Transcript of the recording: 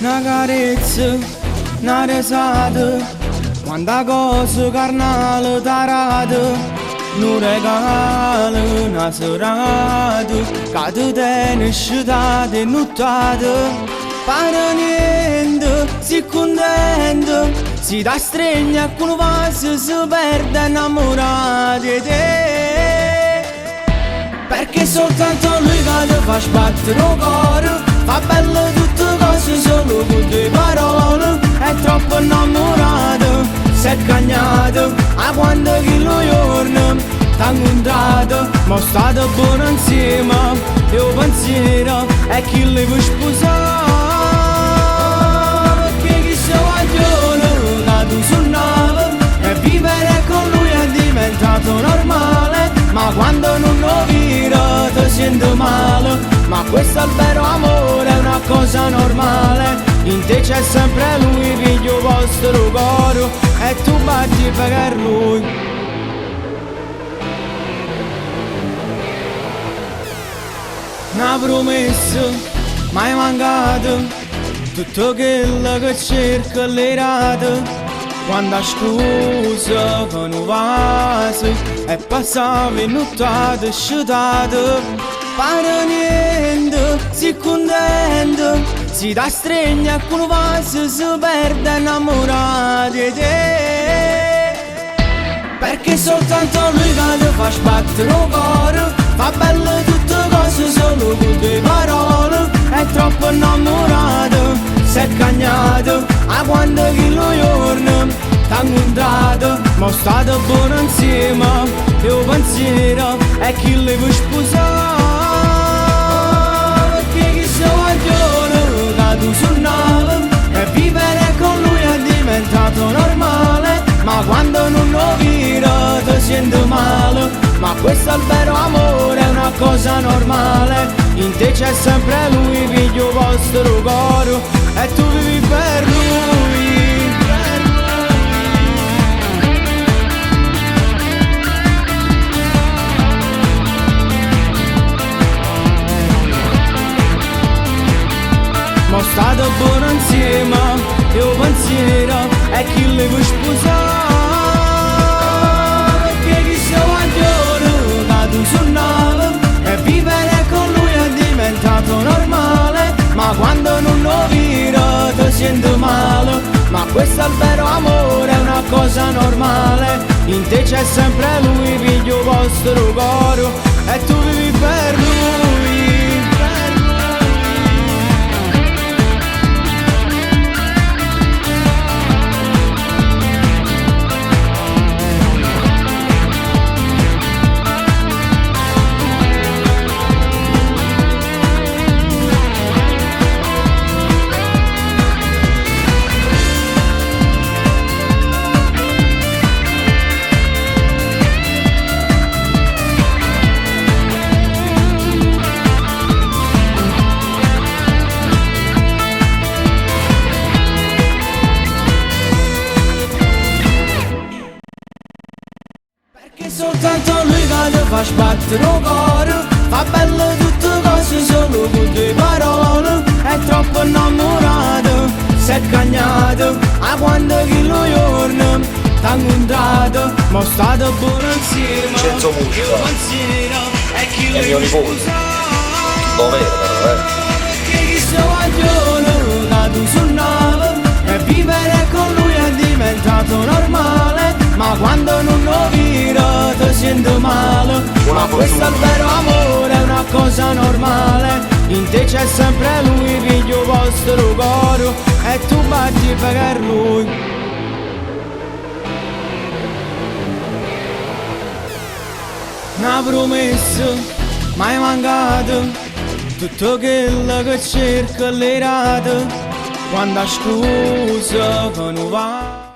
Una carezza, una risata, quanta cosa carnale tarata, un regalo, una serata, che ti tiene sciutata e nottata. Pare niente, si contento, si dà stregna con un vaso, si perde innamorato di te. Perché soltanto lui che ti fa sbattere il cuore, fa belle tutte cose solo con due parole. È troppo innamorato, si è cagnato, a quando che lo giorno t'ha incontrato, ma state buono insieme, io pensiero è chi li può sposare. Perché chi si vogliono, che tu suonava, e vivere con lui è diventato normale. Ma quando non lo viro ti sento male, ma questo è il vero amore, è una cosa normale. In te c'è sempre lui, figlio vostro coro, e tu batti per lui. Una promessa mai mancata, tutto quello che cerco le rate. Quando scusa con un vaso e passava in nottate sciutate. Pare niente, si contento, si dà stregna con un vaso, si perde innamorato di te. Perché soltanto lui che ti fa sbattere il cuore, fa belle tutte cose solo con due parole. È troppo innamorato, si è cagnato, a quando che lo giorno t'ha incontrato, ma state buono insieme, io pensiero è chi li può sposare. Perché chi si vogliono, che tu suonava, e vivere con lui è diventato normale. Ma quando non lo viro ti sento male, ma questo è il vero amore, è una cosa normale. In te c'è sempre lui, figlio vostro coro, e tu vivi per lui. Ma state buono insieme, io pensiero è chi li può sposare. Perché chi si vogliono, che tu suonava, e vivere con lui è diventato normale. Ma quando non lo viro ti sento male, ma questo è il vero amore, è una cosa normale. In te c'è sempre lui, figlio vostro coro, e tu vivi per lui. Perché soltanto lui che ti fa sbattere il cuore, fa belle tutte cose solo con due parole. È troppo innamorato, si è cagnato, a quando che lo giorno t'ha incontrato, ma state buono insieme. Vincenzo Musica è mio nipote, lo vedo però Perché chi si vogliono, che tu suonava, e vivere con lui è diventato normale. Ma quando non lo viro ti sento male, ma questo è il vero amore, è una cosa normale. In te c'è sempre lui, figlio vostro coro, e tu batti per lui. Una promessa mai mancata, tutto quello che cerco le rate. Quando scusa con un vaso